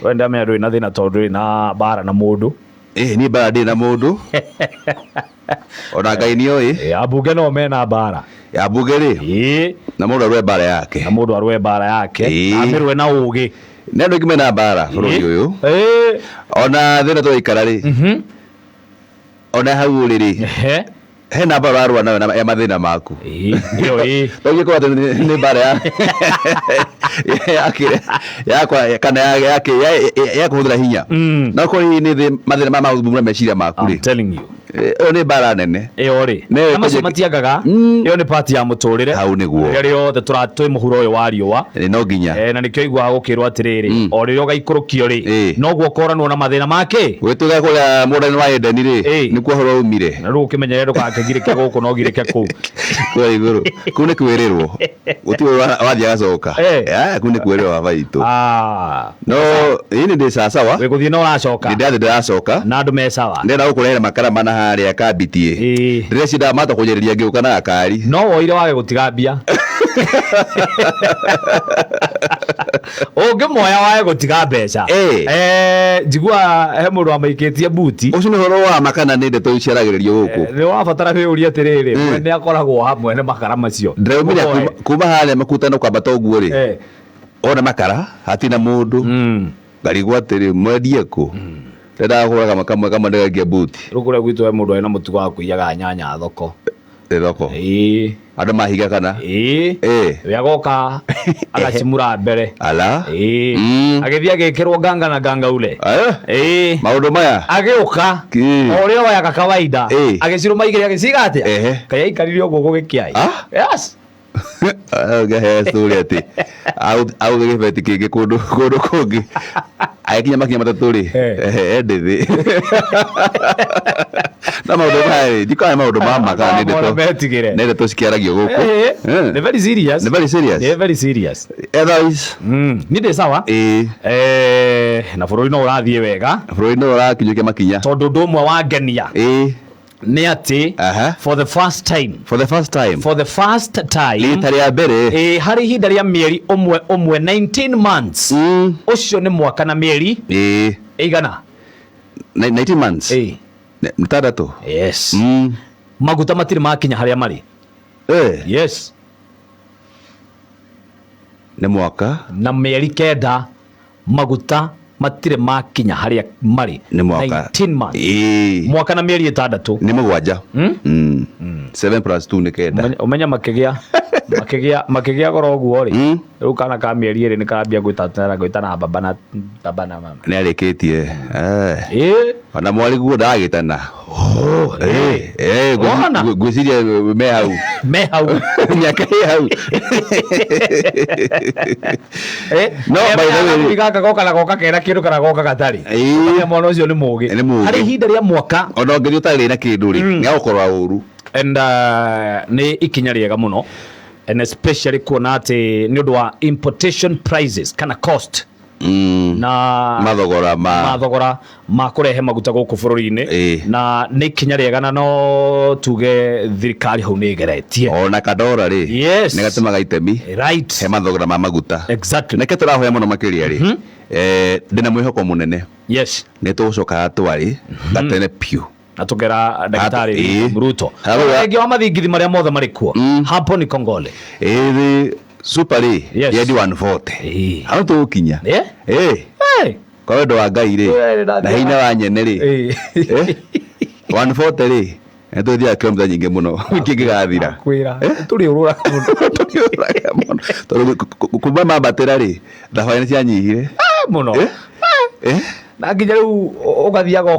wenda me ndwi na thina tondu na bara na mundu ni bara ndi na mundu ona Ngai ni oi abunge no mena bara ya bunge ri na mundu arwe bara yake na amirwe na ugi ne andu ngimena bara bururi uyu ona thina twaikara ri ona hau ri hena bara arwa na ya mathina maku ndio kwa ni bara ya kana yake ya kuhudira hinya na ko ni mathina ma mathumura meciria maku ri I'm telling you ni bara nene ori kama matiagaga iyo ni part ya muturire hau niguo ri othe turatwe muhuro uyu wa riwa no nginya na nikyo igwa gukirwa atiriri o ri gaikurukio ri no guo koranwo na mathina make gwituga kuria mudani wa Edeni ri ni kuhoro umire na ru ukimenyere ndukakegire kia guku no gire kia ku kwa iguru kune kwirirwo gutiwe wathi agacoka kune kwirirwo wa baitu no ini ndi sawa we guthie no uracoka ndiracoka na andu me sawa ndenda gukurehera makara mana haria kabitie ndirecida mata kujeriria ngiuka na akari no woire wage gutigambia moya wage gutiga mbeca njigua he mundu amaikitie buti ucio ni horo wa makana ni ndeto iciaragiririo guku ni wabatara kwiuria atiriri mwene akoragwo hamwe ne makara macio ndiraumira kuma haria makutano kwambata uguo ri ona makara hatina mundu ngarigwa atiri mwendie ku ndenda kuraga makamwe kama ndegagia buti rukure gwitu we mundu ena mutugo wa kuiyaga nyanya thoko andu mahiga kana yagoka agacimura mbere ala agithia agikirwo nganga na nganga ule maundu maya agiuka orio ya kawaida agiciruma igire agiciga atia kaya ikaririo gugu gikiai yes gahe story ati au gibeti kingi kundu kungi aikinya makinya matatu ri endithi na maundu maya dikaya maundu mama kana ni ndeto cikiaragio guku ni very serious otherwise ni ndi sawa na bururi no urathie wega bururi no urakinyukia makinya tondu ndumwe wa ngenia ni ati for the first time rita ria mbere hari ihinda ria mieri umwe 19 months ucio ni mwaka na mieri igana 19 months mtandatu yes maguta matiri makinya haria mari yes ni mwaka na mieri kenda maguta matire makinya haria mari 19 months mwaka na mieri itandatu ni mugwanja 7 plus 2 ni kenda umenya makigia goro guo ri riu kana ka mieri iri ni kambia gwitana baba na mama ni arikitie ona mwari guo ndagitana gwiciria me hau nyaka hau no by the way gaka goka na goka kera kindu kana goka gatari ya mwana ucio ni mugi hari hinda ria mwaka ona ngiri utari na kindu ri ni gukorwa uru and ni ikinya riega muno and especially kuona ati ni undu wa importation prices kana cost na mathogora ma kurehe maguta guku bururi-ini na ni kinya riega na no tuge thirikari hau ni geretie ona kadora ri ni gatemaga itemi right he mathogora ma maguta exactly neke turahoya muno makiria ri ndina mwihoko munene yes ni tugucoka twari gatene piu natugera daktari Ruto wengi wa mathingithi maria mothe mari kuo hapo ni Kongole super ya di 140 hau tukinya kwa wendo wa Ngai ri na hinya wa nyene ri 140 ri ntuthia kilomita nyingi muno kingigathira kwira turi urura muno tondu kuma mambatira ri thabarĩ nĩcianyihire muno na nginya riu ugathiaga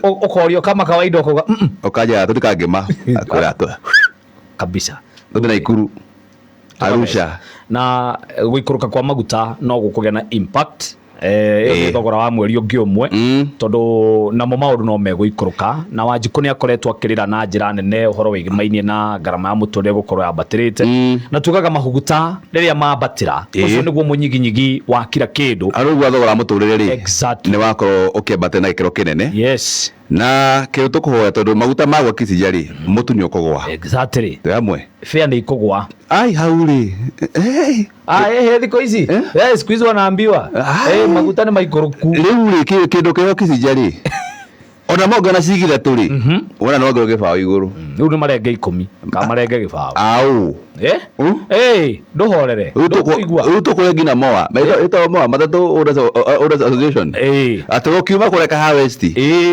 ukorio kama kawaida ukoga ukaja tutikangima kwira kabisa ndio Naikuru Arusha na gwikuruka kwa maguta no gukugia na impact thogora wa mweri ungi umwe tondu namo maundu no megwikuruka na Wanjiku ni akoretwo akirira na njira nene uhoro wigimainie na garama ya muturire gukorwo yabatirite na tugaga mahuguta riria mabatira ucio niguo munyiginyigi wa kira kindu arugwa thogora muturire ri exactly ni wakorwo ukembate na ikiro kinene yes na kä tå kå hoya tondå maguta magwa Kicinja rä må tu nä å kå gwa exactly tå amwe fea nä ikå gwa ai hau rä thikå ici siku hizi wanaambiwa maguta nä maikå rå ku rä u rä kä ndå kä heo Kicinja rä ona monga na cigi ithatå rä wona no ngä bao igå rå rä u nä marenge 10 ka marenge gä bao au ndå horere rä u tå kå re ngina moa ätagwo moa matatå association atä gå kiuma kå reka harvest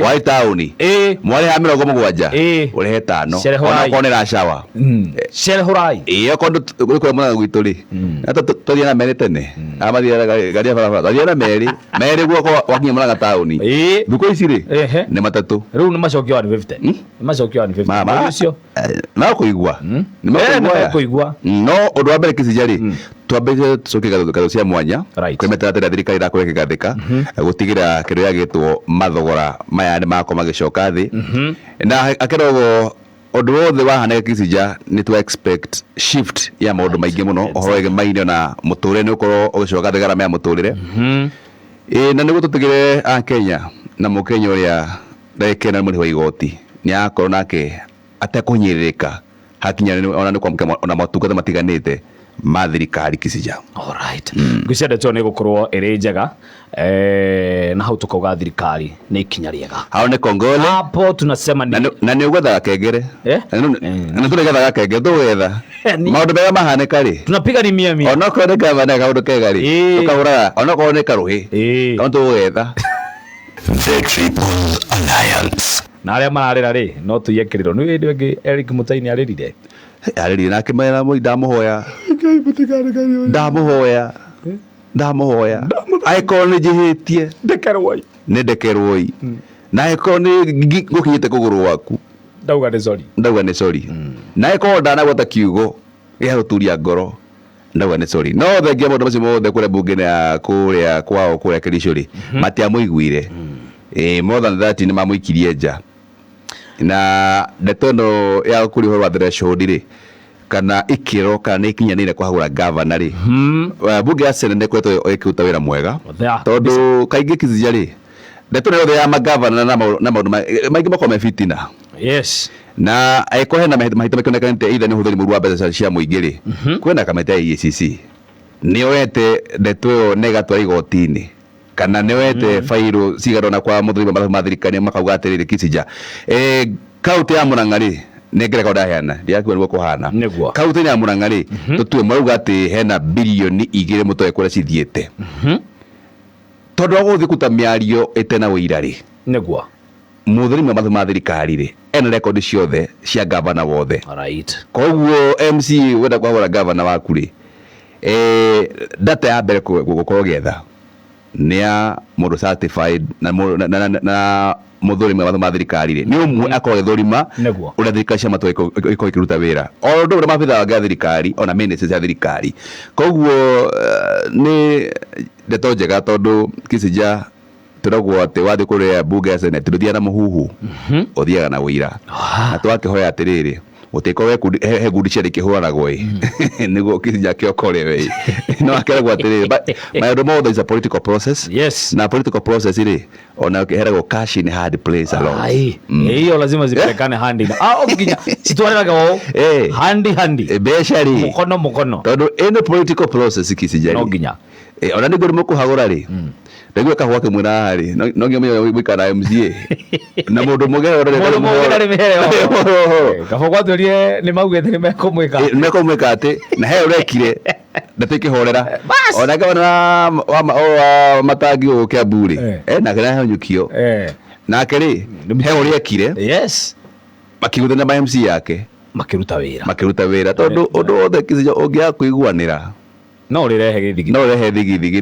wai taåni mwarä ha 70 å rehe 5 onakorwo nä racawa cerehorai okorwo gå kå må gwitå rä twathie na merä tene amathia barabara twathie na merä guoko wakinya må ranga taåni thikå ici rä nä matatå rä u nä macokio 150 nä macokio 150 cio makå igua makå igua no å ndå wa mbere Kicinja rä twambe cokie gatho cia mwanya kwä metaratara thirikari irakorwo ä kä gathä ka gå tigä ra kä ndå gä two mathogora maya nä makorwo magä coka thä na akerogo å ndå wothe wahanä Kicinja nä twa expect shift ya maå ndå maingä må no å horo gemaine na må tå rä re nä å korwo å gä coka thigara ya må tå rä re na nä gå tå tigä re akenya na må kenya å rä a ndagä na må rä wa igoti nä akorwo nake atekå nyä rä rä ka hakinya ona nä kwamå ona matungata matiganä te ma thirikari Kicinja ngwiciendetwo nä gå korwo ä rä njega na hau tå kauga thirikari nä ikinya rĩega hao nä kongole hapo tunasema na nä å gwethaga kengere na tå rä gethaga kengere tå getha maå ndå mega mahanä ka rä tunapiga ni mia onakorwo nä gavana kaå ndå kega rä tå kahå raga onakorwo nä karå hä kana tå getha The Triple Alliance na arĩa mararĩra rĩ no tũiekĩrĩrwo nĩ wĩndĩ ũngĩ Eric Mutai nĩ arĩrire arĩrire nake mena mũi ndamũ hoya angĩkorwo nĩ njĩhĩtie nĩ ndekerwoi na angĩkorwo nĩ gũkinyĩte kũgũrũ waku ndauga nĩ sorry na angĩkorwo ndanagwata kiugo gĩa gũturia ngoro ndauga nĩ sorry no thengia maũndũ macio mothe kũrĩa mbunge-inĩ ya kũrĩa kwao kũrĩa Kericho rĩ matiamũiguire more than that nĩ mamũikirie nja na ndeto ĩno ya kũrĩ ũhoro wa threshold rĩ kana ikĩro kana ikinyanĩire kwahagũra gavana rĩ mbunge ya Senate ĩkoretwo ĩkĩruta wĩra mwega tondũ kaingĩ Kicinja rĩ ndeto ĩno yothe ya magavana na maũndũ maingĩ makorwo me fitina na angĩkorwo hena mahĩtia makĩonekanĩte either nĩ ũhũthĩri mũru wa mbeca cia mũingĩ rĩ kwĩna kamĩtĩ ya EACC nĩyoete ndeto ĩyo na ĩgatwara igoti-inĩ kana nĩyoete bairũ cigarona kwa mũthuri ma thirikari makauga atĩrĩrĩ Kicinja kaunti ya Mũrang'a rĩ nĩ ngereka ndaheana ndiakiuga nĩguo kũhana kaunti ya Mũrang'a rĩ tũtue marauga atĩ hena bilioni 2 mũtoe kũrĩa cithiĩte tondũ wa gũthiĩ kũruta mĩario ĩtena ũira rĩ nĩguo mũthuri ma thirikari rĩ ena rekondi ciothe cia gavana wothe koguo MC wenda kwagũra gavana waku rĩ data ya mbere gũkorwo getha nĩ ya mũndũ certified na mũthuri ma thirikari rĩ nĩ ũmwe akorwo gĩthũrima ũrĩa thirikari cia matũra ikorwo ikĩruta wĩra o ũndũ ũrĩa maabitha wa thirikari ona ministry cia thirikari koguo nĩ ndeto njega tondũ Kicinja tũragwo atĩ wathiĩ kũrĩa mbunge ya Senate ndũthiaga na mũhuhu ũthiaga na ũira na twakĩhoya atĩrĩrĩ gũtĩko he ngundi ciarĩ kĩhũranagwo nĩguo Kicinja kĩokorewe no akeragwo atĩrĩrĩ maũndũ mothe is a political process na political process rĩ ona ũkĩheragwo cash in hard place alone hiyo lazima zipelekane hand in ukinya situarĩraga o hand mbeca rĩ mũkono tondũ any political process Kicinja no nginya ona nĩguo mũkũhagũra rĩ nĩguo kahũa kĩmwe na harĩ no nginya mũikara MCA na mũndũ mũgere ndarĩ mĩhere kabogwa twĩrie nĩ maugĩte nĩ mekũmwĩka atĩ na he ũrekire ndatĩkĩhorera ona gavana wa Matangi ũyũ Kĩambu rĩ nake nahanyũkio nake rĩ he ũrekire makĩgũthana ma MC yake makĩruta wĩra tondũ ũndũ wothe Kicinja ũngĩaga kũiguanĩra no ũrĩrehe gĩthigi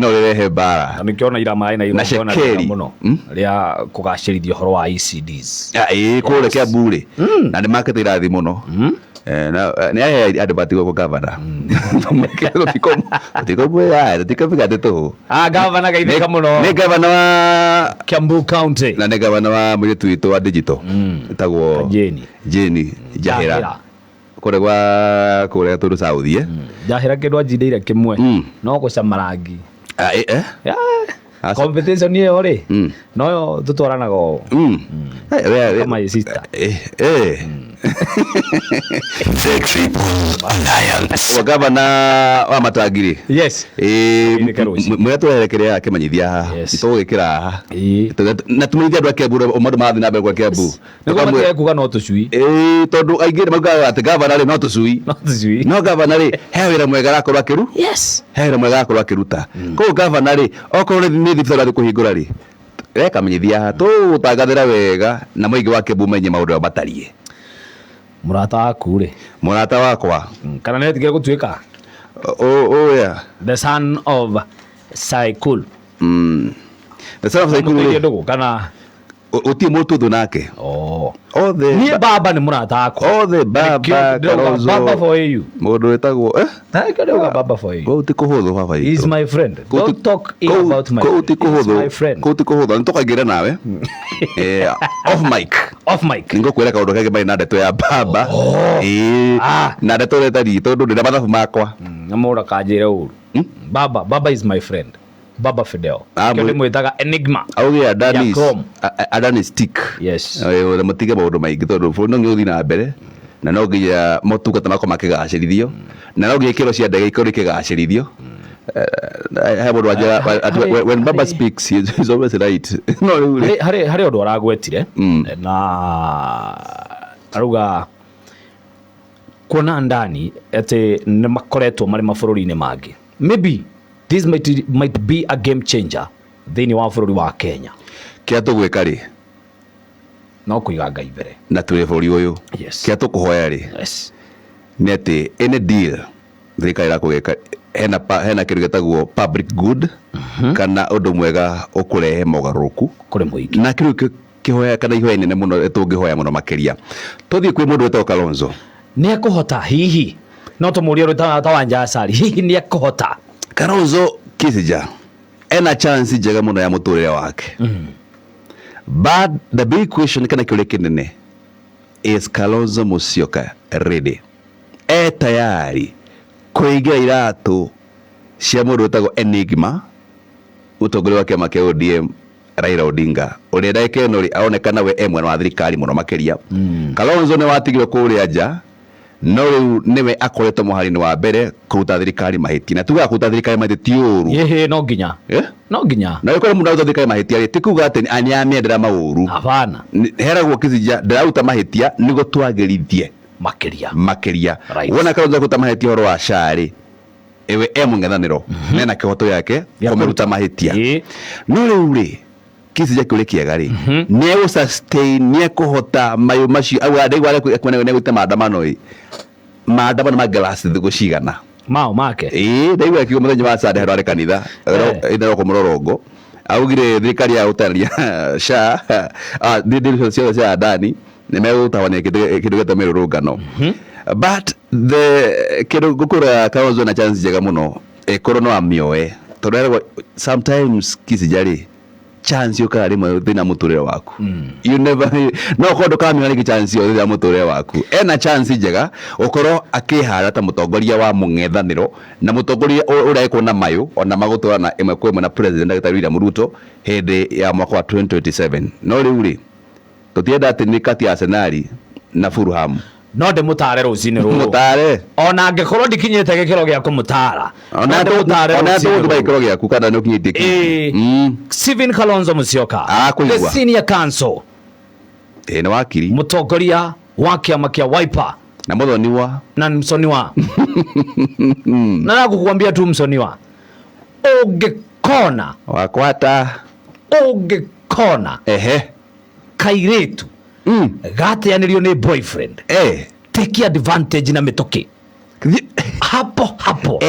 no ũrĩrehe mbara nĩkĩona ira maĩ na igongona mũno rĩa kũgacĩrithia ũhoro wa ECDs kũrĩa Kĩambu rĩ na nĩ makĩte irathi mũno nĩ ahe andũ batigwo gavana tũtikomwĩra tũtũ gavana geithĩka mũno nĩ gavana wa Kiambu County na nĩ gavana wa mũirĩtu witũ wa digital ĩtagwo Jane Njahĩra kũrĩa tũndũ South Njahĩra kĩndũ anjindĩire kĩmwe no gũcama rangi competition hiyo ri no tutwaranaga kama sister The Triple Alliance. Gavana wa Matangiri. Yes. Mwe twerekerea yake manyithia itugikira na tumeithia andu ake buru omandu mathi na mbere kwa Kiambu. Tukamwe kuga no tucui. Tondu aingire mauga ati gavana ri no tucui. No gavana ri he wira mwega rakorwa akiru. Yes. He wira mwega rakorwa akiruta. Ko gavana ri okorwo ni thibitari kuhingura ri. Reka manyithia tu tangathira wega na muingi wa Kiambu menye maundu matarie. Murata waku ri. Murata wakwa. Kana netigire gutuika. Yeah. The son of Saikul. The son of Saikul. Ndugu kana uti mutu nake. Ni baba ni murata wako. Baba Kalonzo. Baba for you. Mundu wetagwo Ndio baba for you. Uti kuhuthu baba He is my friend. Don't talk about my friend. Uti kuhuthu. My friend. Uti kuhuthu. Nitokagira nawe. Off mic. Ningo kwera kaundu kake bai na ndeto ya baba. Na ndeto reta rito ndu ndira mathabu makwa. Namura kanjire uru. Baba is my friend. Baba Fidel. Kyo mwitaga Enigma. Auge Adani stick. Yes. Oye mutige maundu maingi tondu bũrũri no ũthi na mbere na no nginya motungata mako makigacĩrithio na no nginya ikĩro cia ndege ikorwo ikigacĩrithio. When Baba speaks he is always right. No hari ũndũ aragwetire na aruga kuona ndani ati nĩ makoretwo marĩ mabũrũri-inĩ mangĩ. Maybe this might be a game changer thĩinĩ wa bũrũri wa Kenya. Kĩa tũgwĩka rĩ no kuiga Ngai mbere na tũrĩ bũrũri ũyũ. Kĩa tũkũhoya rĩ nĩ atĩ any deal thirikari ĩrakũgeka hena kĩndũ gĩtagwo public good kana ũndũ mwega ũkũrehe mogarũrũku kũrĩ mũingĩ na kĩrĩa kĩhoya kana ihoya inene mũno tũngĩhoya mũno makĩria tũthiĩ kwĩ mũndũ wetagwo Kalonzo. Nĩ ekũhota hihi no tũmũrie ũrĩa ta Wanja Asali hihi nĩ ekũhota. Kalonzo Kisija ena chance njega mũno ya mũtũrĩre wake. But the big question kana kĩũria kĩnene is Kalonzo Musyoka ready? Tayari kũiga iratũ cia mũndũ wetagwo Enigma mũtongoria wa kĩama kĩa ODM Raila Odinga ũrĩa ndagĩka ĩno rĩ aonekana we mwena wa thirikari mũno makĩria. Kalonzo nĩ watigirwo kũrĩa nja no rĩu nĩwe akoretwo mũhari-inĩ wa mbere kũruta thirikari mahĩtia na tugaga kũruta thirikari mahĩtia ti ũru. No nginya no nginya na gĩkorwo mũndũ aruta thirikari mahĩtia rĩ ti kuga atĩ nĩamĩendera maũru. Hapana. Heragwo Kisija ndĩraruta mahĩtia nĩguo twagĩrithie makĩria. Wona Kalonzo kũruta mahĩtia ũhoro wa Shari ewe mũng'ethanĩro mena kĩhoto yake kũmĩruta mahĩtia. No rĩu rĩ Kisija kĩũria kĩega rĩ nĩ egũsustain nĩ ekũhota mayũ macio au andĩgwa nĩ egũte maandamano mangĩlast thikũ cigana mao make. Ndaigua akiuga mũthenya wa Sunday harĩ kanitha ĩndero kũmũrorongo augire thirikari ya gũtarania SHA ndĩrĩ ciothe cia Adani nĩ megũtabania kĩndũ gĩtwo mĩrũrũngano. But the kĩndũ gũkũra Kalonzo na chance njega mũno ĩkorwo no amĩoe tondũ sometimes Kisija rĩ chance yũkaga rĩmwe thĩna mũtũrĩre waku. You never no kondo kamĩoa nĩ chance yo thĩna mũtũrĩre waku. Ena chance njega ũkorwo akĩhara ta mũtongoria wa mũng'ethanĩro na mũtongoria ũrĩa ekwo na mayũ ona magũtwarana ĩmwe kwa ĩmwe na president Dr. William Ruto hĩndĩ ya mwaka wa 2027. No rĩu rĩ tũtienda atĩ nĩ kati ya Arsenal na Fulham. No ndĩmũtare rũcinĩ rũrũ. Mũtare. Ona angĩkorwo ndikinyĩte gĩkĩro gĩa kũmũtara. Ona tũgũthiĩ gĩkĩro gĩaku kana nĩ ũkinyĩtie. Stephen Kalonzo Musyoka. The senior counsel. Nĩ wakiri. Mũtongoria wa kĩama kĩa Wiper. Na mũthoniwa. Na msoniwa. Na nakukwambia tu msoniwa. Ũngĩkona. Wakwata. Ũngĩkona. Kairĩtu. Gateanĩrio nĩ boyfriend. Take advantage na mĩtũkĩ. Hapo.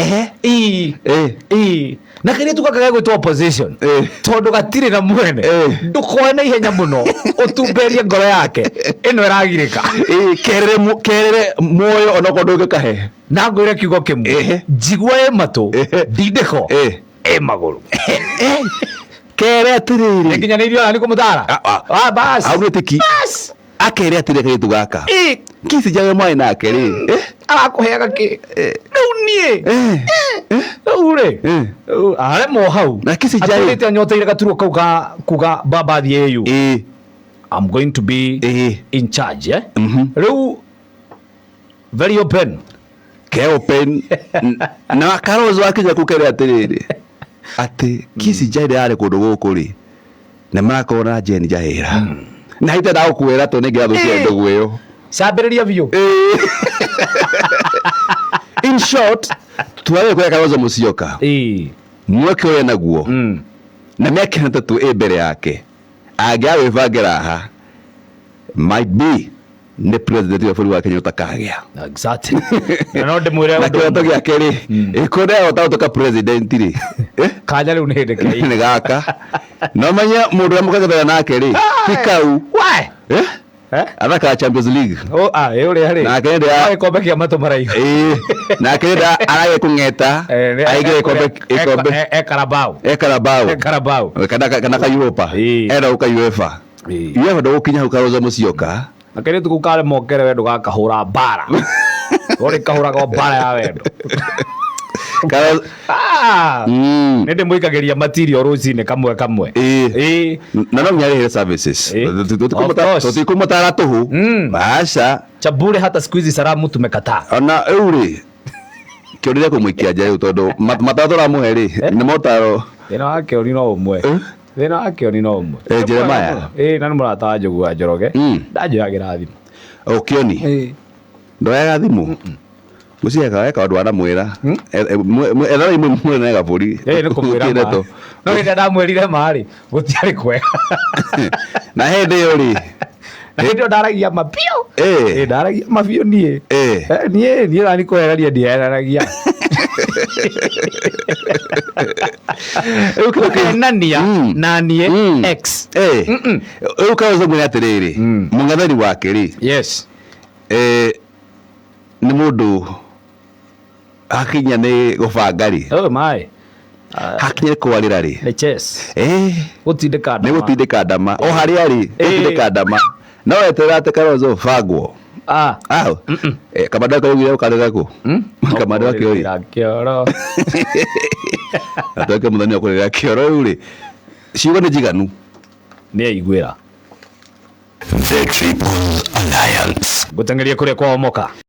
Na kairĩtu gaka gagwĩtwo opposition. Tondũ gatirĩ na mwene. Ndũkoe na ihenya mũno. Ũtumberie ngoro yake. Ĩno ĩragirĩka. Kerere muoyo onokorwo ndũngĩkahe. Na ngwĩre kiugo kĩmwe. Njigua matũ. Ndindĩko. Magũrũ. Kere atĩrĩrĩ. Nĩnginyanĩirio nĩ kũmũtara. Bas. Augĩte ki. Bas. akere atire kaitu gaka kisi jawe mwae nake ri arakuheaga ki riu nie ure are mo hau na kisi jawe atete anyoteire gaturuo kau kuga baba thieyu I'm going to be in charge riu very open ke open na Kalonzo akija kukere atiriri ati kisi jaire are kundu guku ri na makona Jane Jahera na hita da kuwera to nege ado cia ndugu iyo sabiriria biu in short tuwaye kwa Kalonzo Musyoka mweke we naguo na meke ntatu mbere yake agawe vageraha might be ne president wa bũrũri wa Kenya utakagĩa exactly no ndimwire na kĩroto gĩake rĩ ĩkũrĩa ũtatuĩka president rĩ kanya rĩu nĩ hĩndĩ kĩai nĩ gaka no manya mũndũ ũrĩa mũkagethana nake rĩ ti kau athaka Champions League ũrĩa rĩ na kende ya gĩkombe kĩa matũ maraihu na kende arage kũng'eta aigire gĩkombe Carabao kana ka Europa era uka UEFA UEFA ndũgũkinya hau Kalonzo Musyoka na kende tukukare mokere wendo gakahũra mbara ore kahũraga mbara ya wendo nĩ ndĩmũikageria material rũcinĩ kamwe na no nyarĩhĩre services tũtikũmũtara tũhũ aca chabure hata siku hizi salamu tumekataa ona rĩu rĩ kĩũria kũmũikia nja rĩu tondũ mataro tũramũhe rĩ nĩ motaro thĩna wa kĩoni no ũmwe thĩna wa kĩoni no ũmwe Jeremiah na nĩ mũrata wa Njogu wa Njoroge ndanjoyagĩra thimũ kĩoni ndoyaga thimũ Musika weka wadu anamwira ethara imwe mwena ga buri nĩ kũmwĩra no hĩndĩ ndamwĩrire marĩ gũtiarĩ kwega na hĩndĩ ĩyo rĩ na hĩndĩ ĩyo ndaragia mapio ndaragia mapio niĩ nani kwehereria ndihereragia nania na niĩ x rĩu Kalonzo mwĩre atĩrĩrĩ mũng'etheri wake rĩ yes nĩ mũndũ hakinya nĩ gũbanga rĩ hakinya nĩ kwarĩra rĩ nĩ chess nĩ gũtindĩka ndama o harĩa rĩ gũtindĩka ndama no weterera atĩ Kalonzo bangwo kamandũ kaugire ũkarĩra kũ kamandũ akĩoria kĩoro atuĩke mũthenya wa kũrĩra kĩoro rĩu rĩ ciugo nĩ njiganu nĩ aiguĩra The Triple Alliance gũteng'eria kũrĩa kwa Omoka.